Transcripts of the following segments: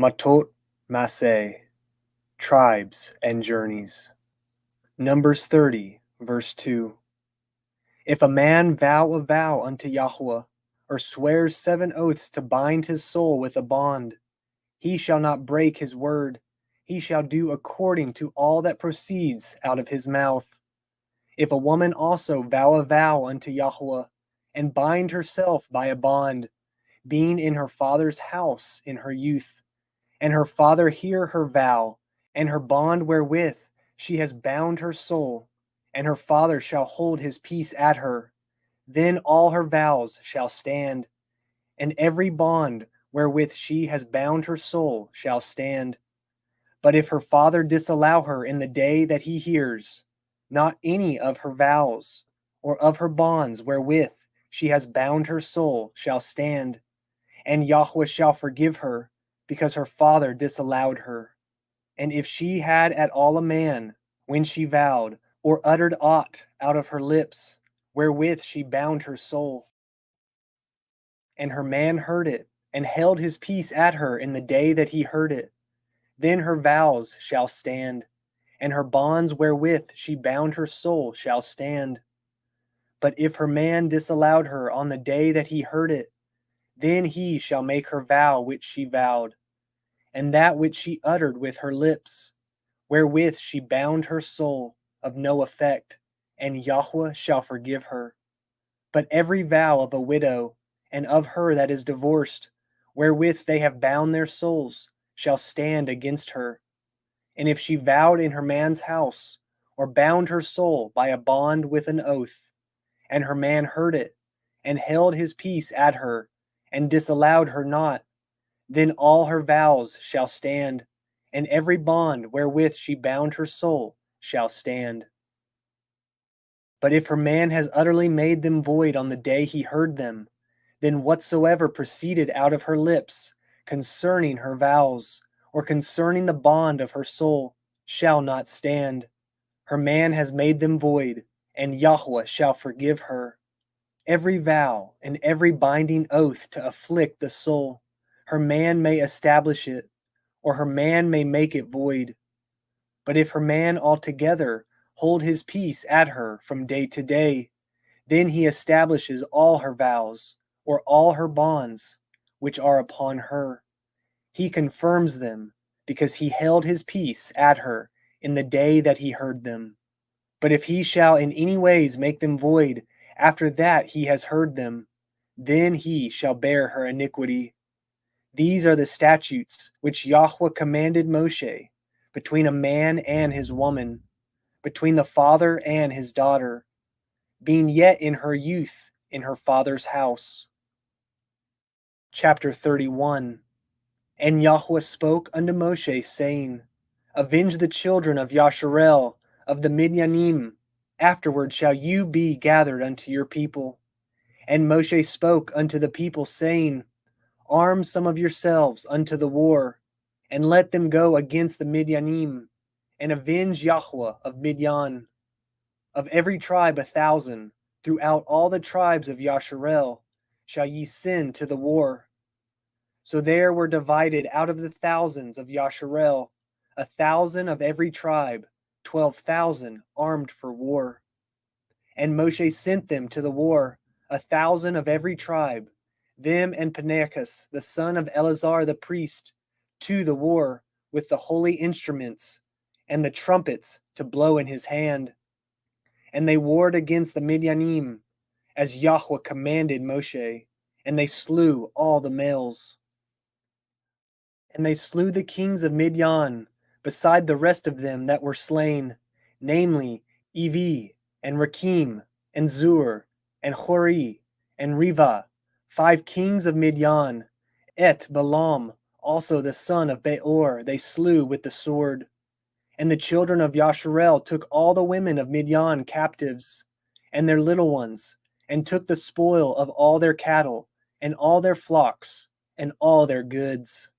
Matot-Massei, tribes and journeys. Numbers 30, verse 2. If a man vow a vow unto Yahuah, or swears 7 oaths to bind his soul with a bond, he shall not break his word. He shall do according to all that proceeds out of his mouth. If a woman also vow a vow unto Yahuah, and bind herself by a bond, being in her father's house in her youth, and her father hear her vow, and her bond wherewith she has bound her soul, and her father shall hold his peace at her, then all her vows shall stand, and every bond wherewith she has bound her soul shall stand. But if her father disallow her in the day that he hears, not any of her vows, or of her bonds wherewith she has bound her soul shall stand, and Yahuah shall forgive her, because her father disallowed her. And if she had at all a man, when she vowed, or uttered aught out of her lips, wherewith she bound her soul, and her man heard it, and held his peace at her in the day that he heard it, then her vows shall stand, and her bonds wherewith she bound her soul shall stand. But if her man disallowed her on the day that he heard it, then he shall make her vow which she vowed, and that which she uttered with her lips, wherewith she bound her soul, of no effect, and Yahuah shall forgive her. But every vow of a widow, and of her that is divorced, wherewith they have bound their souls, shall stand against her. And if she vowed in her man's house, or bound her soul by a bond with an oath, and her man heard it, and held his peace at her, and disallowed her not, then all her vows shall stand, and every bond wherewith she bound her soul shall stand. But if her man has utterly made them void on the day he heard them, then whatsoever proceeded out of her lips concerning her vows, or concerning the bond of her soul, shall not stand. Her man has made them void, and Yahuah shall forgive her. Every vow and every binding oath to afflict the soul, her man may establish it, or her man may make it void. But if her man altogether hold his peace at her from day to day, then he establishes all her vows, or all her bonds, which are upon her. He confirms them, because he held his peace at her in the day that he heard them. But if he shall in any ways make them void after that he has heard them, then he shall bear her iniquity. These are the statutes which Yahuah commanded Moshe, between a man and his woman, between the father and his daughter, being yet in her youth in her father's house. Chapter 31. And Yahuah spoke unto Moshe, saying, Avenge the children of Yasharel, of the Midyanim. Afterward shall you be gathered unto your people. And Moshe spoke unto the people, saying, Arm some of yourselves unto the war, and let them go against the Midyanim, and avenge Yahuah of Midyan. Of every tribe 1,000, throughout all the tribes of Yasharel, shall ye send to the war. So there were divided out of the thousands of Yasharel 1,000 of every tribe, 12,000 armed for war. And Moshe sent them to the war, 1,000 of every tribe, them and Phinehas, the son of Eleazar the priest, to the war with the holy instruments and the trumpets to blow in his hand. And they warred against the Midyanim, as Yahuah commanded Moshe, and they slew all the males. And they slew the kings of Midyan, beside the rest of them that were slain, namely Evi, and Rakim, and Zur, and Hori, and Riva, 5 kings of Midyan. Et Balaam, also the son of Beor, they slew with the sword. And the children of Yasharel took all the women of Midyan captives, and their little ones, and took the spoil of all their cattle, and all their flocks, and all their goods.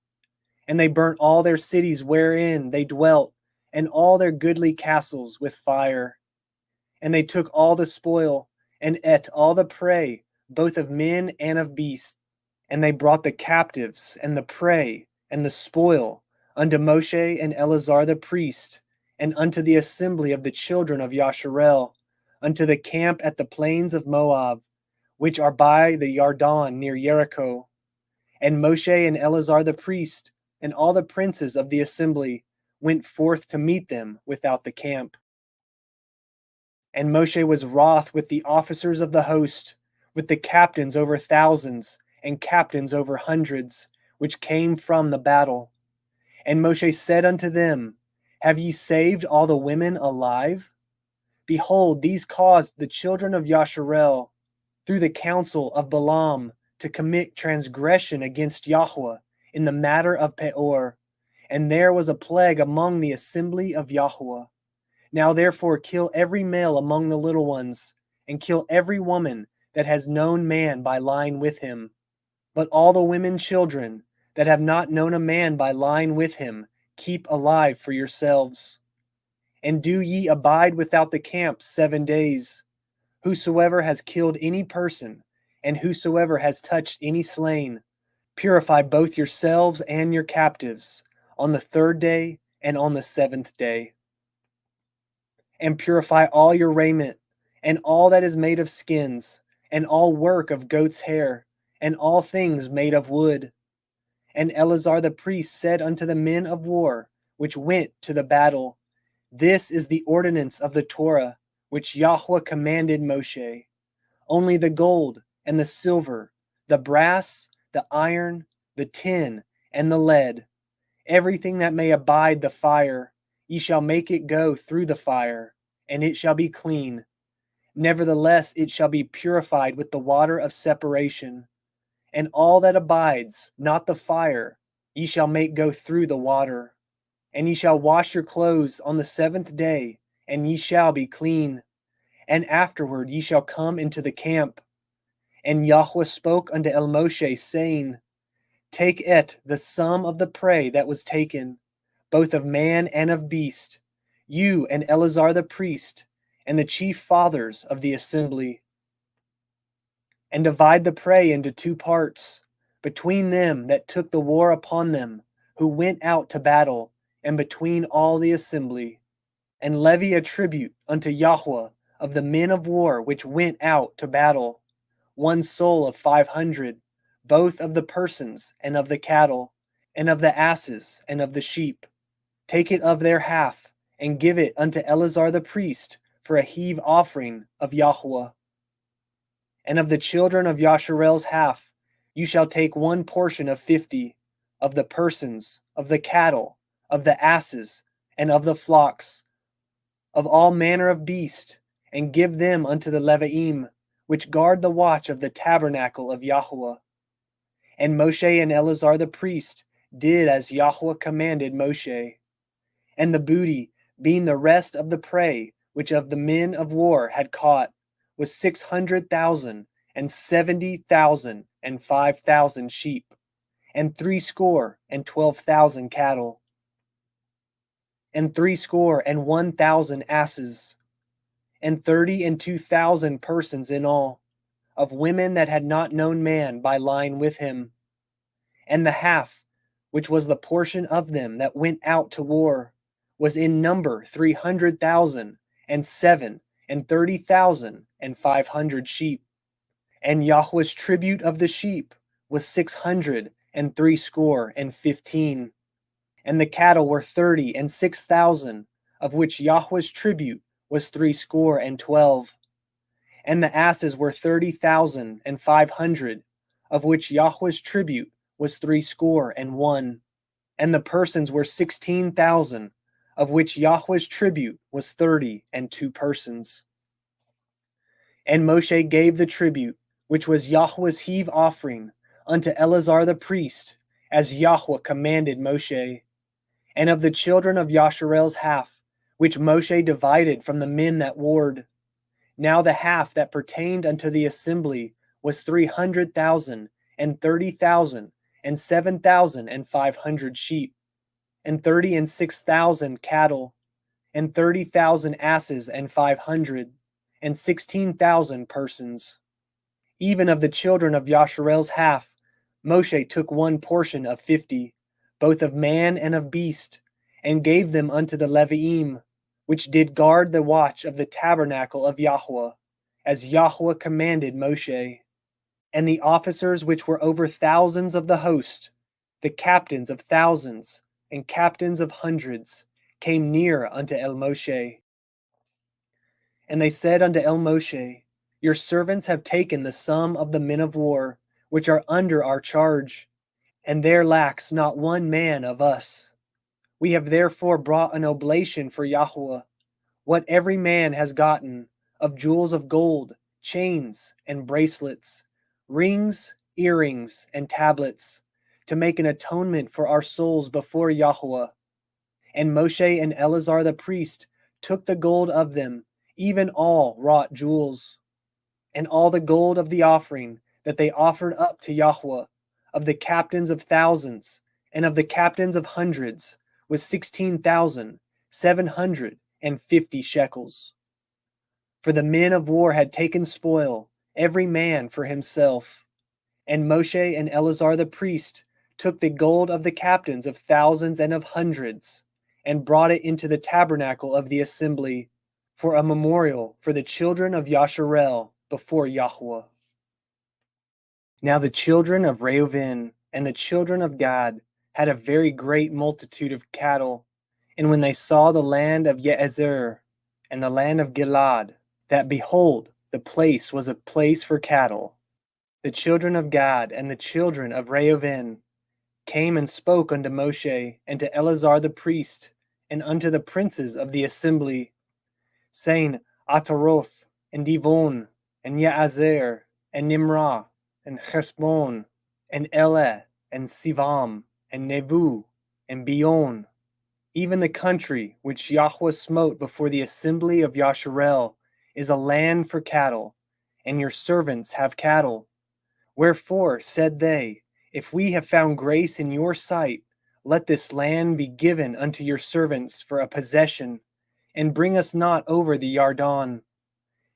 And they burnt all their cities wherein they dwelt, and all their goodly castles with fire. And they took all the spoil, and ate all the prey, both of men and of beasts. And they brought the captives and the prey, and the spoil unto Moshe and Eleazar the priest, and unto the assembly of the children of Yasharel, unto the camp at the plains of Moab, which are by the Yarden near Jericho. And Moshe and Eleazar the priest, and all the princes of the assembly, went forth to meet them without the camp. And Moshe was wroth with the officers of the host, with the captains over thousands, and captains over hundreds, which came from the battle. And Moshe said unto them, Have ye saved all the women alive? Behold, these caused the children of Yasharel, through the counsel of Balaam, to commit transgression against Yahuah in the matter of Peor. And there was a plague among the assembly of Yahuah. Now therefore kill every male among the little ones, and kill every woman that has known man by lying with him. But all the women children that have not known a man by lying with him, keep alive for yourselves. And do ye abide without the camp 7 days. Whosoever has killed any person, and whosoever has touched any slain, purify both yourselves and your captives, on the 3rd day and on the 7th day. And purify all your raiment, and all that is made of skins, and all work of goat's hair, and all things made of wood. And Eleazar the priest said unto the men of war, which went to the battle, This is the ordinance of the Torah, which Yahuah commanded Moshe. Only the gold and the silver, the brass, the iron, the tin, and the lead, everything that may abide the fire, ye shall make it go through the fire, and it shall be clean. Nevertheless, it shall be purified with the water of separation. And all that abides not the fire, ye shall make go through the water. And ye shall wash your clothes on the 7th day, and ye shall be clean. And afterward ye shall come into the camp. And Yahuah spoke unto Moshe, saying, Take the sum of the prey that was taken, both of man and of beast, you and Eleazar the priest, and the chief fathers of the assembly. And divide the prey into 2 parts, between them that took the war upon them, who went out to battle, and between all the assembly. And levy a tribute unto Yahuah of the men of war which went out to battle, 1 soul of 500, both of the persons and of the cattle, and of the asses and of the sheep. Take it of their half, and give it unto Eleazar the priest for a heave offering of Yahuah. And of the children of Yasharel's half, you shall take 1 portion of 50, of the persons, of the cattle, of the asses, and of the flocks, of all manner of beast, and give them unto the Leviim, which guard the watch of the tabernacle of Yahuah. And Moshe and Eleazar the priest did as Yahuah commanded Moshe. And the booty, being the rest of the prey which of the men of war had caught, was 600,000, and 70,000, and 5,000 sheep, and 312,000 cattle, and 1,000 asses, and 32,000 persons in all, of women that had not known man by lying with him. And the half, which was the portion of them that went out to war, was in number 300,000, and 30,000, and 500 sheep. And Yahuah's tribute of the sheep was 615. And the cattle were 36,000, of which Yahuah's tribute was 12. And the asses were 30,500, of which Yahuah's tribute was 61. And the persons were 16,000, of which Yahuah's tribute was 32 persons. And Moshe gave the tribute, which was Yahuah's heave offering, unto Eleazar the priest, as Yahuah commanded Moshe. And of the children of Yasharel's half, which Moshe divided from the men that warred, now the half that pertained unto the assembly was 300,000, and 30,000, and 7,500 sheep, and 36,000 cattle, and 30,000 asses, and 500, and 16,000 persons. Even of the children of Yasharel's half, Moshe took 1 portion of 50, both of man and of beast, and gave them unto the Leviim, which did guard the watch of the tabernacle of Yahuah, as Yahuah commanded Moshe. And the officers which were over thousands of the host, the captains of thousands and captains of hundreds, came near unto El Moshe. And they said unto El Moshe, Your servants have taken the sum of the men of war, which are under our charge, and there lacks not one man of us. We have therefore brought an oblation for Yahuah, what every man has gotten, of jewels of gold, chains, and bracelets, rings, earrings, and tablets, to make an atonement for our souls before Yahuah. And Moshe and Eleazar the priest took the gold of them, even all wrought jewels, and all the gold of the offering that they offered up to Yahuah, of the captains of thousands, and of the captains of hundreds, was 16,750 shekels. For the men of war had taken spoil, every man for himself. And Moshe and Eleazar the priest took the gold of the captains of thousands and of hundreds, and brought it into the tabernacle of the assembly, for a memorial for the children of Yasharel before Yahuah. Now the children of Reuben and the children of Gad had a very great multitude of cattle, and when they saw the land of Yezer and the land of Gilad, that behold, the place was a place for cattle, the children of Gad and the children of Reuben came and spoke unto Moshe and to Eleazar the priest, and unto the princes of the assembly, saying, Ataroth, and Divon, and Yaazer, and Nimrah, and Cheshbon, and Eleh, and Sivam, and Nebu, and Bion, even the country which Yahuah smote before the assembly of Yasharel, is a land for cattle, and your servants have cattle. Wherefore, said they, if we have found grace in your sight, let this land be given unto your servants for a possession, and bring us not over the Yarden.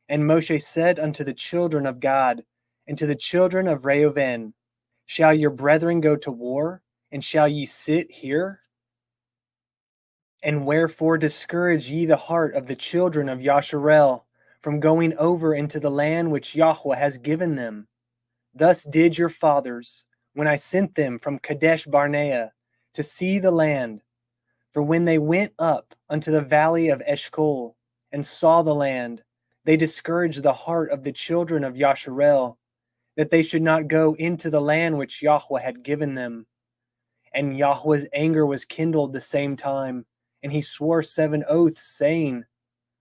And Moshe said unto the children of Gad, and to the children of Reuben, Shall your brethren go to war, and shall ye sit here? And wherefore discourage ye the heart of the children of Yasharel from going over into the land which Yahuah has given them? Thus did your fathers, when I sent them from Kadesh Barnea to see the land. For when they went up unto the valley of Eshcol and saw the land, they discouraged the heart of the children of Yasharel, that they should not go into the land which Yahuah had given them. And Yahuah's anger was kindled the same time, and he swore 7 oaths, saying,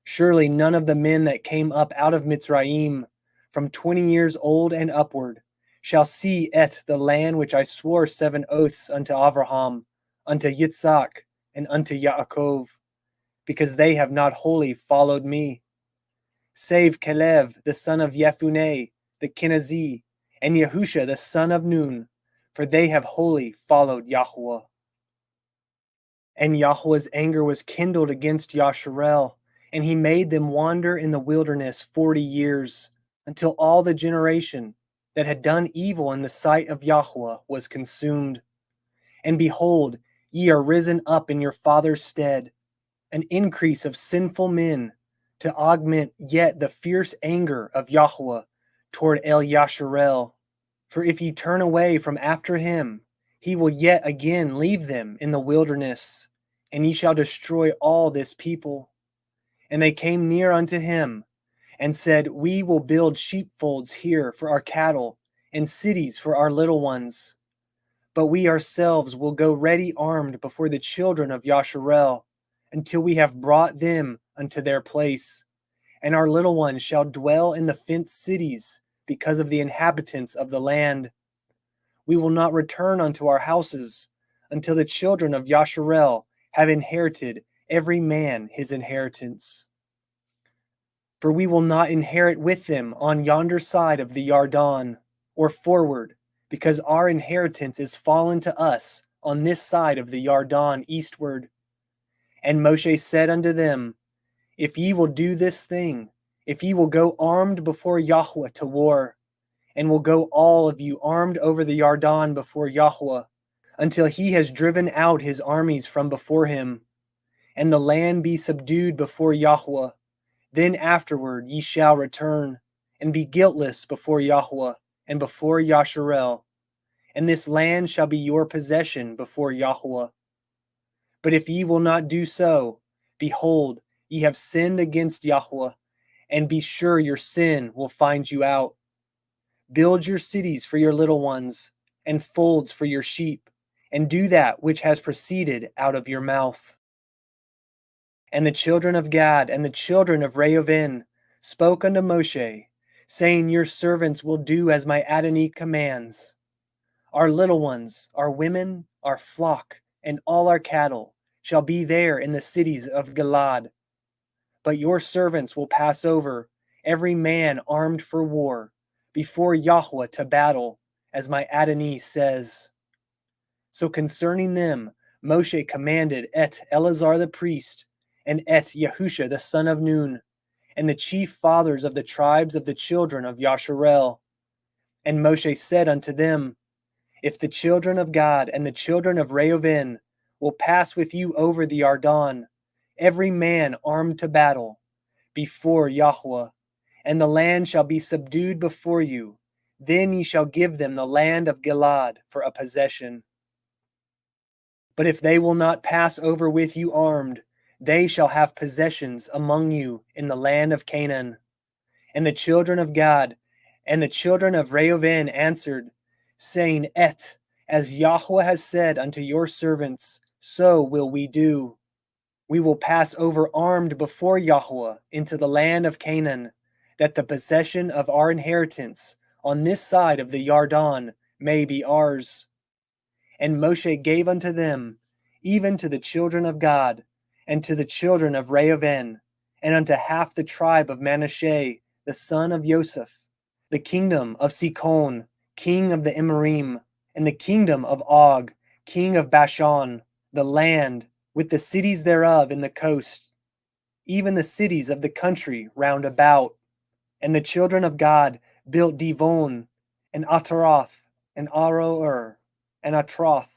Surely none of the men that came up out of Mitzrayim, from 20 years old and upward, shall see the land which I swore 7 oaths unto Abraham, unto Yitzhak, and unto Yaakov, because they have not wholly followed me. Save Caleb the son of Yefuneh the Kenizi, and Yahusha the son of Nun, for they have wholly followed Yahuah. And Yahuah's anger was kindled against Yasharel, and he made them wander in the wilderness 40 years, until all the generation that had done evil in the sight of Yahuah was consumed. And behold, ye are risen up in your father's stead, an increase of sinful men, to augment yet the fierce anger of Yahuah toward El Yasharel. For if ye turn away from after him, he will yet again leave them in the wilderness, and ye shall destroy all this people. And they came near unto him, and said, We will build sheepfolds here for our cattle, and cities for our little ones. But we ourselves will go ready armed before the children of Yasharel, until we have brought them unto their place. And our little ones shall dwell in the fenced cities, because of the inhabitants of the land. We will not return unto our houses, until the children of Yasharel have inherited every man his inheritance. For we will not inherit with them on yonder side of the Yarden, or forward, because our inheritance is fallen to us on this side of the Yarden eastward. And Moshe said unto them, If ye will do this thing, if ye will go armed before Yahuah to war, and will go all of you armed over the Yarden before Yahuah, until he has driven out his armies from before him, and the land be subdued before Yahuah. Then afterward ye shall return, and be guiltless before Yahuah and before Yasharel, and this land shall be your possession before Yahuah. But if ye will not do so, behold, ye have sinned against Yahuah, and be sure your sin will find you out. Build your cities for your little ones, and folds for your sheep, and do that which has proceeded out of your mouth. And the children of Gad and the children of Reuben spoke unto Moshe, saying, Your servants will do as my Adonai commands. Our little ones, our women, our flock, and all our cattle shall be there in the cities of Gilad. But your servants will pass over, every man armed for war, before Yahuah to battle, as my Adonai says. So concerning them, Moshe commanded Eleazar the priest, and Yahusha the son of Nun, and the chief fathers of the tribes of the children of Yasharel. And Moshe said unto them, If the children of Gad and the children of Reuben will pass with you over the Yarden, every man armed to battle, before Yahuah, and the land shall be subdued before you, then ye shall give them the land of Gilad for a possession. But if they will not pass over with you armed, they shall have possessions among you in the land of Canaan. And the children of Gad and the children of Reuben answered, saying, as Yahuah has said unto your servants, so will we do. We will pass over armed before Yahuah into the land of Canaan, that the possession of our inheritance on this side of the Yarden may be ours. And Moshe gave unto them, even to the children of Gad, and to the children of Reuben, and unto half the tribe of Manasseh, the son of Joseph, the kingdom of Sichon, king of the Emoriim, and the kingdom of Og, king of Bashan, the land, with the cities thereof in the coast, even the cities of the country round about. And the children of Gad built Divon, and Ataroth, and Aroer, and Atroth,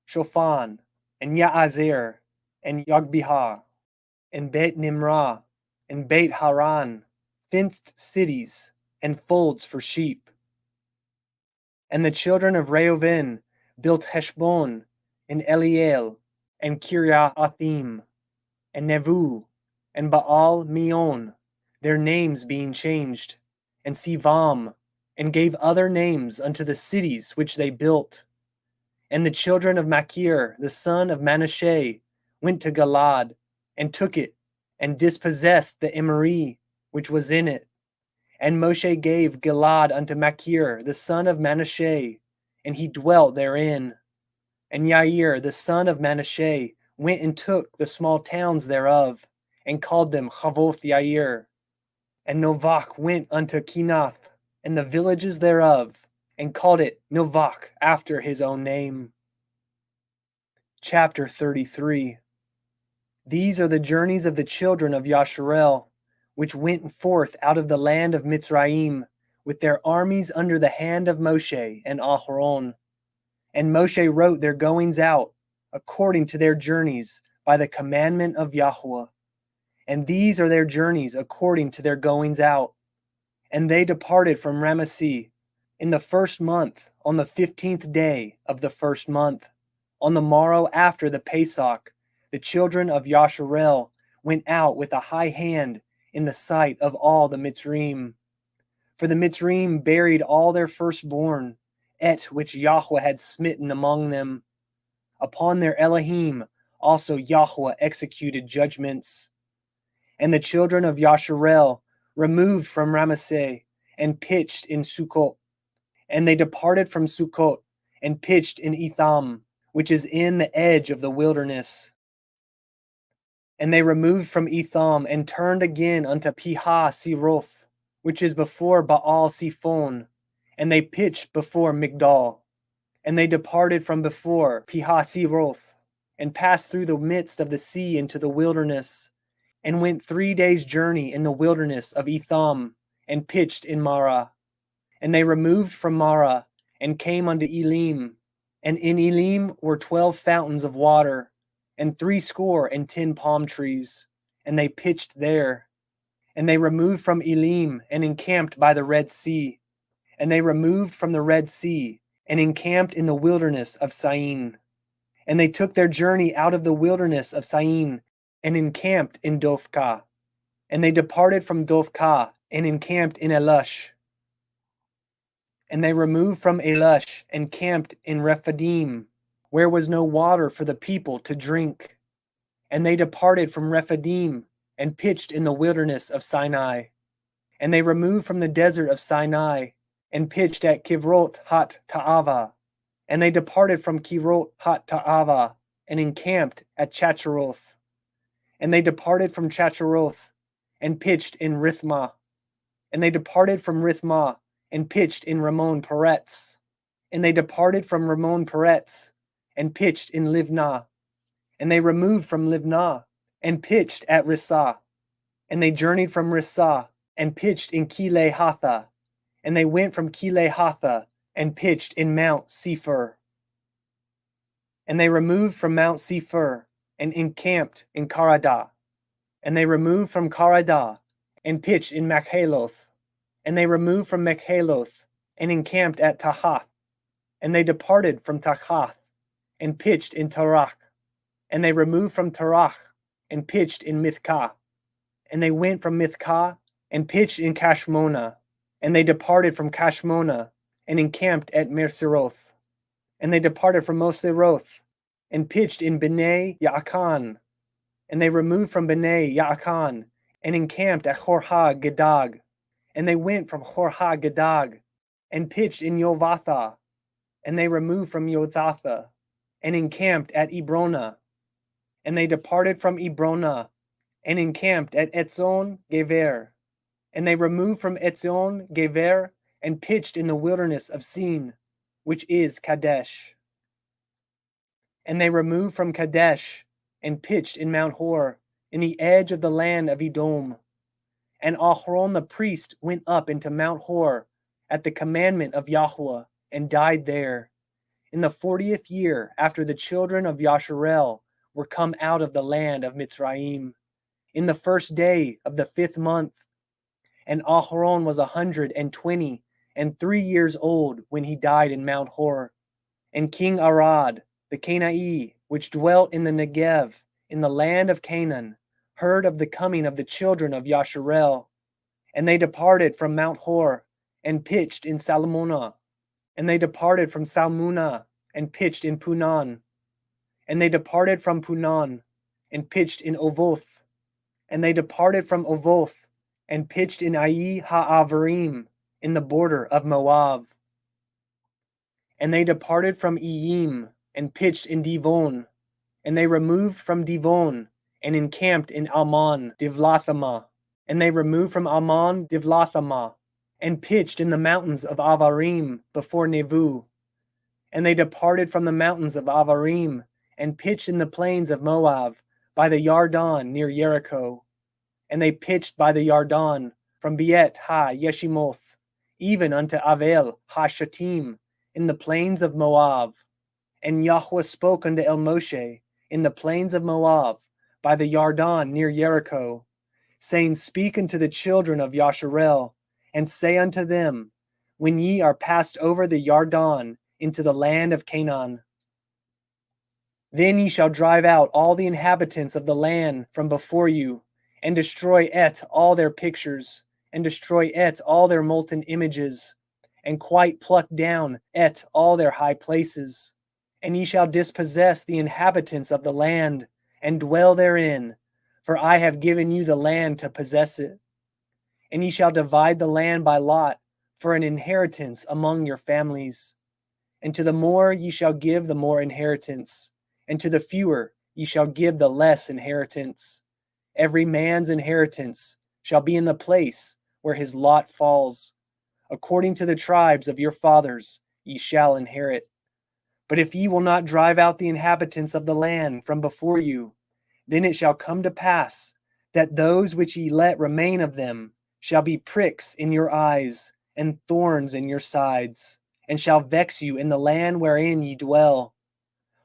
Shophan, and Yaazer, and Yogbihah, and Beit Nimrah, and Beit Haran, fenced cities, and folds for sheep. And the children of Reuben built Heshbon, and Eliel, and Kiriathaim, and Nevu, and Baal Meon, their names being changed, and Sivam, and gave other names unto the cities which they built. And the children of Machir, the son of Manasseh, went to Gilad, and took it, and dispossessed the Emori, which was in it. And Moshe gave Gilad unto Machir, the son of Manasseh, and he dwelt therein. And Yair, the son of Manasseh, went and took the small towns thereof, and called them Chavoth Yair. And Novach went unto Kenath, and the villages thereof, and called it Novach after his own name. Chapter 33. These are the journeys of the children of Yasharel, which went forth out of the land of Mitzrayim, with their armies under the hand of Moshe and Aharon. And Moshe wrote their goings out, according to their journeys, by the commandment of Yahuah. And these are their journeys according to their goings out. And they departed from Ramaseh in the first month, on the 15th day of the first month. On the morrow after the Pesach, the children of Yasharel went out with a high hand in the sight of all the Mitzrayim. For the Mitzrayim buried all their firstborn, which Yahuah had smitten among them. Upon their Elohim also Yahuah executed judgments. And the children of Yasharel removed from Ramaseh, and pitched in Sukkot. And they departed from Sukkot, and pitched in Etham, which is in the edge of the wilderness. And they removed from Etham, and turned again unto Pihah-Siroth, which is before Baal-Siphon, and they pitched before Migdal. And they departed from before Pihah-Siroth, and passed through the midst of the sea into the wilderness, and went 3 days' journey in the wilderness of Etham, and pitched in Marah. And they removed from Marah, and came unto Elim, And in Elim were 12 fountains of water, and 70 palm trees, and they pitched there. And they removed from Elim, and encamped by the Red Sea. And they removed from the Red Sea, and encamped in the wilderness of Syene. And they took their journey out of the wilderness of Syene, and encamped in Dophkah. And they departed from Dophkah, and encamped in Elush. And they removed from Elush, and camped in Rephidim, where was no water for the people to drink. And they departed from Rephidim, and pitched in the wilderness of Sinai. And they removed from the desert of Sinai, and pitched at Kivrot hat Ta'ava. And they departed from Kivrot hat Ta'ava, and encamped at Chacheroth. And they departed from Chacheroth, and pitched in Rithmah. And they departed from Rithmah, and pitched in Ramon Peretz. And they departed from Ramon Peretz, and pitched in Livnah. And they removed from Livnah, and pitched at Rissah. And they journeyed from Rissah, and pitched in Kilehatha. And they went from Kilehatha, and pitched in Mount Cepher. And they removed from Mount Cepher, and encamped in Karadah. And they removed from Karadah, and pitched in Machaloth. And they removed from Machaloth, and encamped at Tahath. And they departed from Tahath, and pitched in Tarach. And they removed from Tarach, and pitched in Mithkah. And they went from Mithkah, and pitched in Kashmona. And they departed from Kashmona, and encamped at Merseroth. And they departed from Moseroth, and pitched in Bnei Yaakan. And they removed from Bnei Yaakan, and encamped at Horha Gedag. And they went from Horha Gedag, and pitched in Yovatha. And they removed from Yothatha, and encamped at Ebrona. And they departed from Ebrona, and encamped at Etzion Gever. And they removed from Etzion Gever, and pitched in the wilderness of Sin, which is Kadesh. And they removed from Kadesh, and pitched in Mount Hor, in the edge of the land of Edom. And Aharon the priest went up into Mount Hor at the commandment of Yahuah, and died there, in the 40th year after the children of Yasharel were come out of the land of Mitzrayim, in the first day of the 5th month. And Aharon was 123 years old when he died in Mount Hor. And King Arad, the Canaanite, which dwelt in the Negev, in the land of Canaan, heard of the coming of the children of Yasharel. And they departed from Mount Hor, and pitched in Salmona. And they departed from Salmuna, and pitched in Punan. And they departed from Punan, and pitched in Ovoth. And they departed from Ovoth, and pitched in Ai Ha'avarim, in the border of Moab. And they departed from Iyim, and pitched in Divon. And they removed from Divon, and encamped in Almon Divlathama. And they removed from Almon Divlathama, and pitched in the mountains of Avarim before Nevu. And they departed from the mountains of Avarim, and pitched in the plains of Moab, by the Yarden near Jericho. And they pitched by the Yarden, from Beet ha-Yeshimoth, even unto Avel ha-Shatim, in the plains of Moab. And Yahuah spoke unto El Moshe, in the plains of Moab, by the Yarden near Jericho, saying, Speak unto the children of Yasharel, and say unto them, When ye are passed over the Yarden into the land of Canaan, then ye shall drive out all the inhabitants of the land from before you, and destroy all their pictures, and destroy all their molten images, and quite pluck down all their high places. And ye shall dispossess the inhabitants of the land, and dwell therein, for I have given you the land to possess it. And ye shall divide the land by lot, for an inheritance among your families. And to the more ye shall give the more inheritance, and to the fewer ye shall give the less inheritance. Every man's inheritance shall be in the place where his lot falls. According to the tribes of your fathers ye shall inherit. But if ye will not drive out the inhabitants of the land from before you, then it shall come to pass that those which ye let remain of them shall be pricks in your eyes, and thorns in your sides, and shall vex you in the land wherein ye dwell.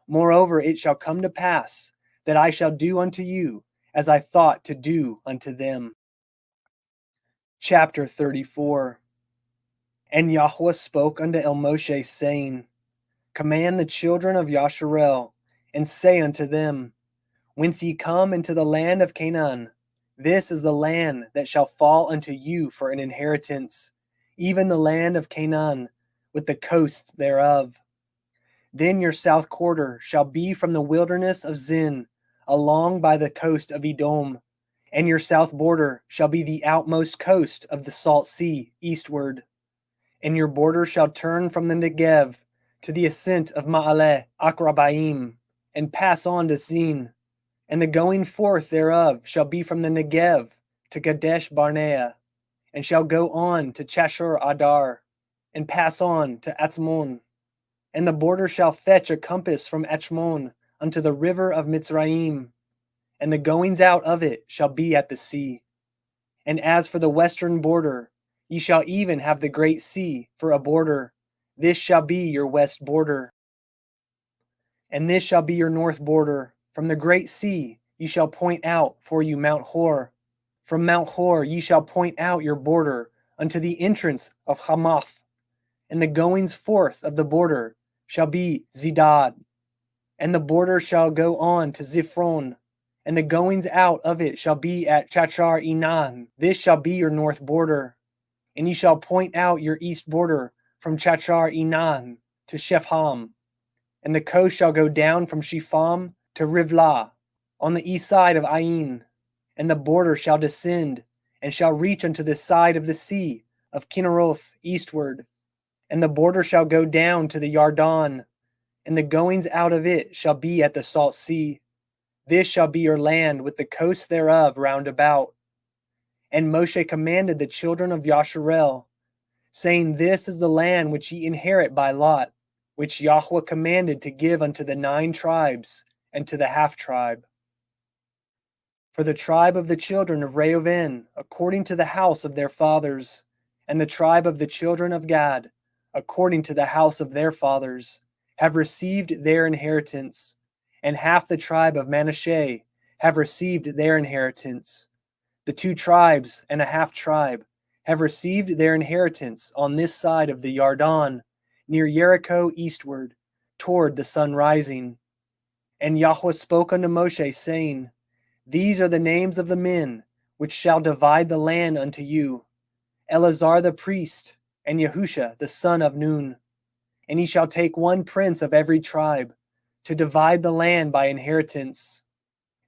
Moreover, it shall come to pass that I shall do unto you as I thought to do unto them. Chapter 34. And Yahuah spoke unto Moshe, saying, Command the children of Yasharel, and say unto them, Whence ye come into the land of Canaan, this is the land that shall fall unto you for an inheritance, even the land of Canaan, with the coast thereof. Then your south quarter shall be from the wilderness of Zin, along by the coast of Edom, and your south border shall be the outmost coast of the salt sea eastward. And your border shall turn from the Negev to the ascent of Ma'aleh Akrabaim, and pass on to Zin. And the going forth thereof shall be from the Negev to Kadesh Barnea, and shall go on to Chashur Adar, and pass on to Atzmon. And the border shall fetch a compass from Achmon unto the river of Mitzrayim, and the goings out of it shall be at the sea. And as for the western border, ye shall even have the great sea for a border. This shall be your west border. And this shall be your north border. From the great sea ye shall point out for you Mount Hor. From Mount Hor ye shall point out your border unto the entrance of Hamath. And the goings forth of the border shall be Zidad. And the border shall go on to Ziphron, and the goings out of it shall be at Chachar Enan. This shall be your north border. And ye shall point out your east border from Chachar Enan to Shepham. And the coast shall go down from Shepham to Rivlah, on the east side of Ain. And the border shall descend, and shall reach unto the side of the sea of Kinneroth eastward. And the border shall go down to the Yarden, and the goings out of it shall be at the salt sea. This shall be your land with the coast thereof round about. And Moshe commanded the children of Yasharel, saying, This is the land which ye inherit by lot, which Yahuah commanded to give unto the 9 tribes, and to the half-tribe. For the tribe of the children of Reuben, according to the house of their fathers, and the tribe of the children of Gad, according to the house of their fathers, have received their inheritance, and half the tribe of Manasseh have received their inheritance. The 2 tribes and a half-tribe have received their inheritance on this side of the Yarden, near Jericho eastward, toward the sun rising. And Yahuah spoke unto Moshe, saying, These are the names of the men which shall divide the land unto you, Eleazar the priest, and Yahusha the son of Nun. And ye shall take 1 prince of every tribe, to divide the land by inheritance.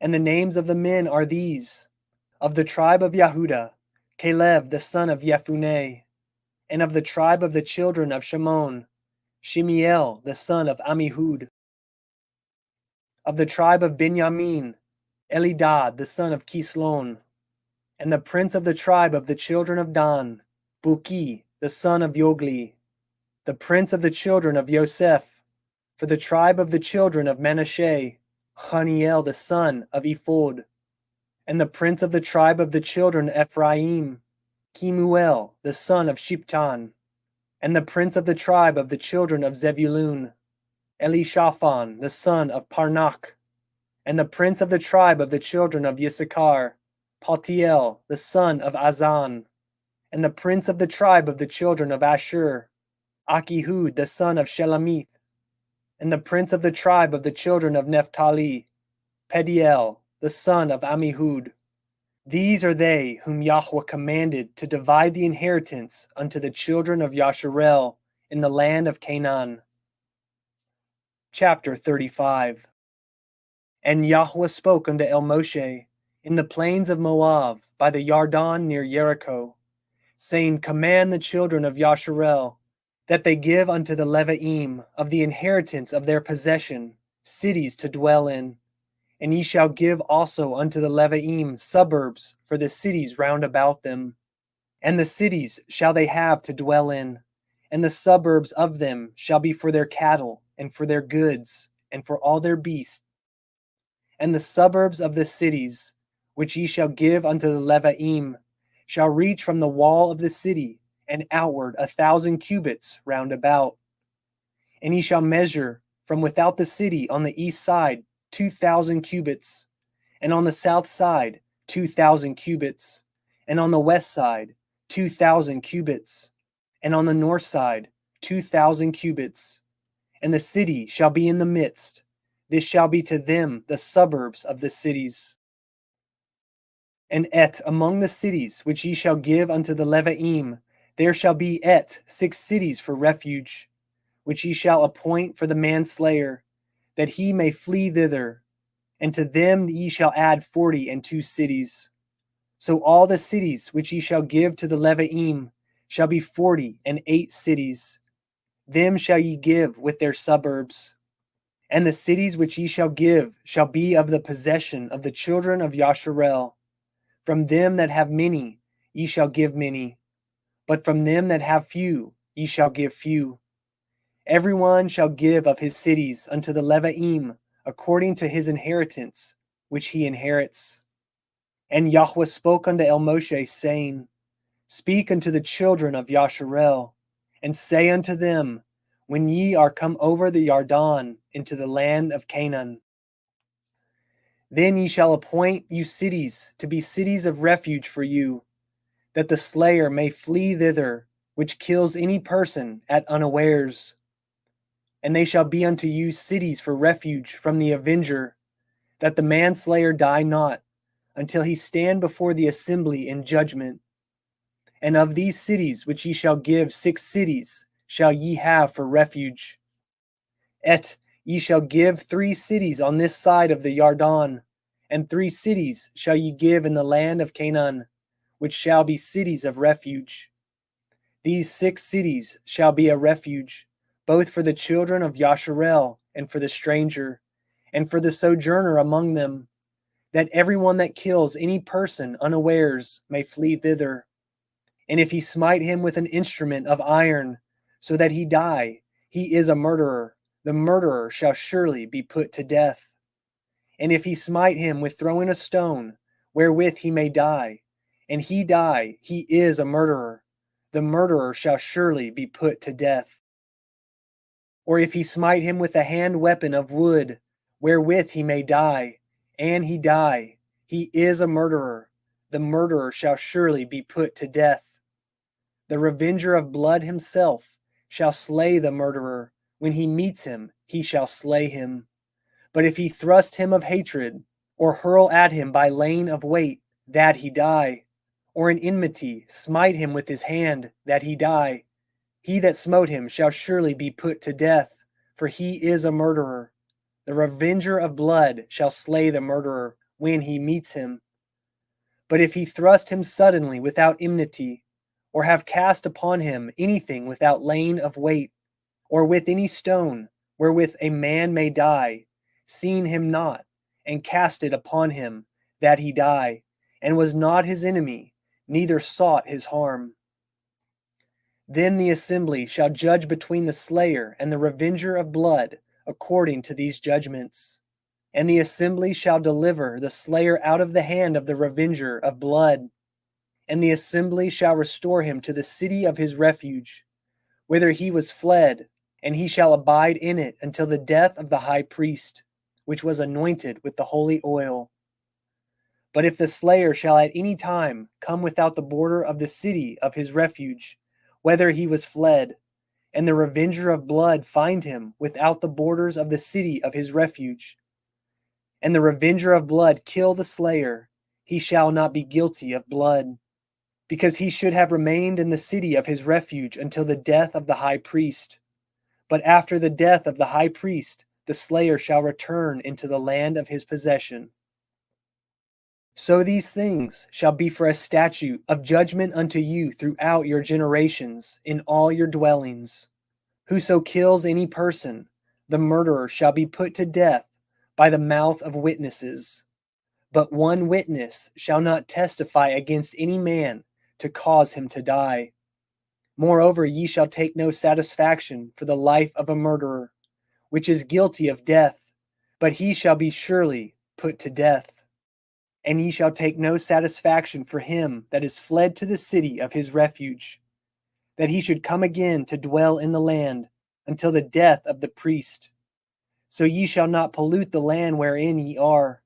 And the names of the men are these: of the tribe of Yehudah, Caleb the son of Jephunneh; and of the tribe of the children of Shimon, Shemiel the son of Ammihud; of the tribe of Benjamin, Elidad the son of Kislon; and the prince of the tribe of the children of Dan, Buki the son of Yogli; the prince of the children of Yosef, for the tribe of the children of Manasseh, Haniel the son of Ephod; and the prince of the tribe of the children of Ephraim, Kemuel the son of Shiptan; and the prince of the tribe of the children of Zebulun, Elishaphan the son of Parnak; and the prince of the tribe of the children of Issachar, Paltiel the son of Azan; and the prince of the tribe of the children of Asher, Achihud the son of Shelamith; and the prince of the tribe of the children of Naphtali, Pediel the son of Ammihud. These are they whom Yahuah commanded to divide the inheritance unto the children of Yasharel in the land of Canaan. Chapter 35. And Yahuah spoke unto Moshe in the plains of Moab by the Yarden near Jericho, saying, Command the children of Yasharel that they give unto the Leviim of the inheritance of their possession cities to dwell in. And ye shall give also unto the Leviim suburbs for the cities round about them. And the cities shall they have to dwell in, and the suburbs of them shall be for their cattle, and for their goods, and for all their beasts. And the suburbs of the cities, which ye shall give unto the Leviim, shall reach from the wall of the city, and outward 1,000 cubits round about. And ye shall measure from without the city on the east side 2,000 cubits, and on the south side 2,000 cubits, and on the west side 2,000 cubits, and on the north side 2,000 cubits. And the city shall be in the midst. This shall be to them the suburbs of the cities. And among the cities which ye shall give unto the Leviim, there shall be 6 cities for refuge, which ye shall appoint for the manslayer, that he may flee thither. And to them ye shall add 42 cities. So all the cities which ye shall give to the Leviim shall be 48 cities. Them shall ye give with their suburbs. And the cities which ye shall give shall be of the possession of the children of Yasharel. From them that have many ye shall give many, but from them that have few ye shall give few. Every one shall give of his cities unto the Leviim according to his inheritance which he inherits. And Yahuah spoke unto Moshe, saying, Speak unto the children of Yasharel, and say unto them, when ye are come over the Yarden into the land of Canaan, then ye shall appoint you cities to be cities of refuge for you, that the slayer may flee thither, which kills any person at unawares. And they shall be unto you cities for refuge from the avenger, that the manslayer die not, until he stand before the assembly in judgment. And of these cities which ye shall give 6 cities shall ye have for refuge. Ye shall give 3 cities on this side of the Yarden, and 3 cities shall ye give in the land of Canaan, which shall be cities of refuge. These 6 cities shall be a refuge, both for the children of Yasharel, and for the stranger, and for the sojourner among them, that every one that kills any person unawares may flee thither. And if he smite him with an instrument of iron, so that he die, he is a murderer. The murderer shall surely be put to death. And if he smite him with throwing a stone, wherewith he may die, and he die, he is a murderer. The murderer shall surely be put to death. Or if he smite him with a hand weapon of wood, wherewith he may die, and he die, he is a murderer. The murderer shall surely be put to death. The revenger of blood himself shall slay the murderer. When he meets him, he shall slay him. But if he thrust him of hatred, or hurl at him by laying of weight, that he die, or in enmity smite him with his hand, that he die, he that smote him shall surely be put to death, for he is a murderer. The revenger of blood shall slay the murderer when he meets him. But if he thrust him suddenly without enmity, or have cast upon him anything without laying of weight, or with any stone, wherewith a man may die, seeing him not, and cast it upon him, that he die, and was not his enemy, neither sought his harm. Then the assembly shall judge between the slayer and the revenger of blood, according to these judgments. And the assembly shall deliver the slayer out of the hand of the revenger of blood. And the assembly shall restore him to the city of his refuge, whither he was fled, and he shall abide in it until the death of the high priest, which was anointed with the holy oil. But if the slayer shall at any time come without the border of the city of his refuge, whether he was fled, and the revenger of blood find him without the borders of the city of his refuge, and the revenger of blood kill the slayer, he shall not be guilty of blood, because he should have remained in the city of his refuge until the death of the high priest. But after the death of the high priest, the slayer shall return into the land of his possession. So these things shall be for a statute of judgment unto you throughout your generations, in all your dwellings. Whoso kills any person, the murderer shall be put to death by the mouth of witnesses. But one witness shall not testify against any man to cause him to die. Moreover, ye shall take no satisfaction for the life of a murderer, which is guilty of death, but he shall be surely put to death. And ye shall take no satisfaction for him that is fled to the city of his refuge, that he should come again to dwell in the land, until the death of the priest. So ye shall not pollute the land wherein ye are,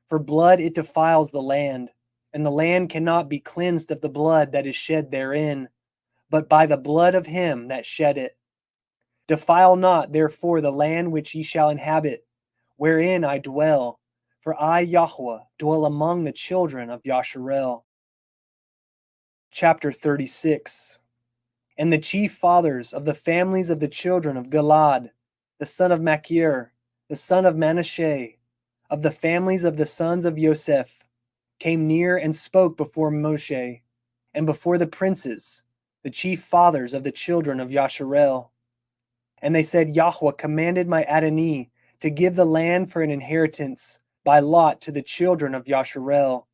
for blood it defiles the land, and the land cannot be cleansed of the blood that is shed therein, but by the blood of him that shed it. Defile not therefore the land which ye shall inhabit, wherein I dwell, for I, Yahuah, dwell among the children of Yasharel. Chapter 36. And the chief fathers of the families of the children of Gilad, the son of Machir, the son of Manasseh, of the families of the sons of Yosef, came near and spoke before Moshe, and before the princes, the chief fathers of the children of Yasharel. And they said, Yahuah commanded my Adonai to give the land for an inheritance by lot to the children of Yasharel.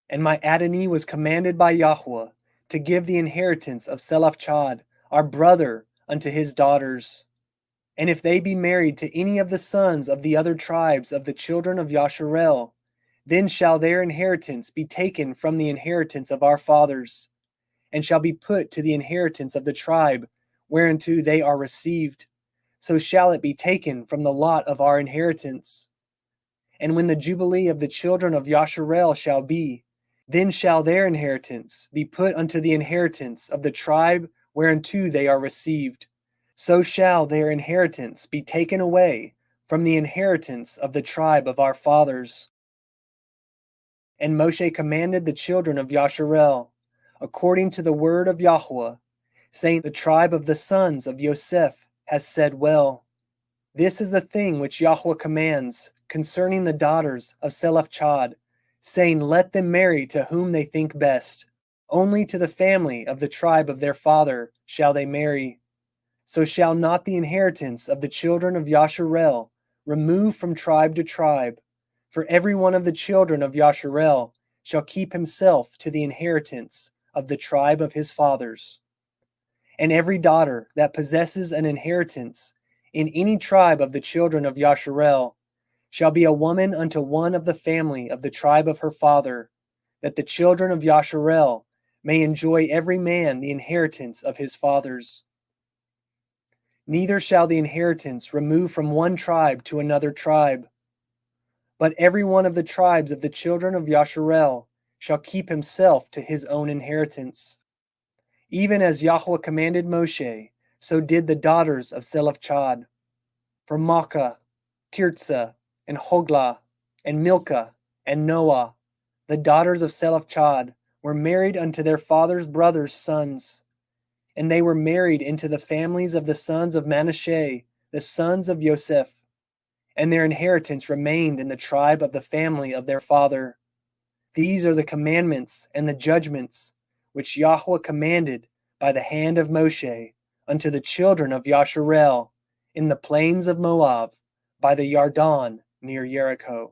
And my Adonai was commanded by Yahuah to give the inheritance of Zelophehad, our brother, unto his daughters. And if they be married to any of the sons of the other tribes of the children of Yasharel, then shall their inheritance be taken from the inheritance of our fathers, and shall be put to the inheritance of the tribe whereunto they are received. So shall it be taken from the lot of our inheritance. And when the jubilee of the children of Yasharel shall be, then shall their inheritance be put unto the inheritance of the tribe whereunto they are received. So shall their inheritance be taken away from the inheritance of the tribe of our fathers. And Moshe commanded the children of Yasharel, according to the word of Yahuah, saying, the tribe of the sons of Yosef has said well. This is the thing which Yahuah commands concerning the daughters of Zelophehad, saying, let them marry to whom they think best. Only to the family of the tribe of their father shall they marry. So shall not the inheritance of the children of Yasharel remove from tribe to tribe, for every one of the children of Yasharel shall keep himself to the inheritance of the tribe of his fathers. And every daughter that possesses an inheritance in any tribe of the children of Yasharel shall be a woman unto one of the family of the tribe of her father, that the children of Yasharel may enjoy every man the inheritance of his fathers. Neither shall the inheritance remove from one tribe to another tribe, but every one of the tribes of the children of Yasharel shall keep himself to his own inheritance. Even as Yahuah commanded Moshe, so did the daughters of Zelophehad. For Makkah, Tirzah, and Hoglah, and Milcah, and Noah, the daughters of Zelophehad, were married unto their father's brothers' sons. And they were married into the families of the sons of Manasseh, the sons of Yosef. And their inheritance remained in the tribe of the family of their father. These are the commandments and the judgments which Yahuah commanded by the hand of Moshe unto the children of Yasharel in the plains of Moab by the Yarden near Jericho.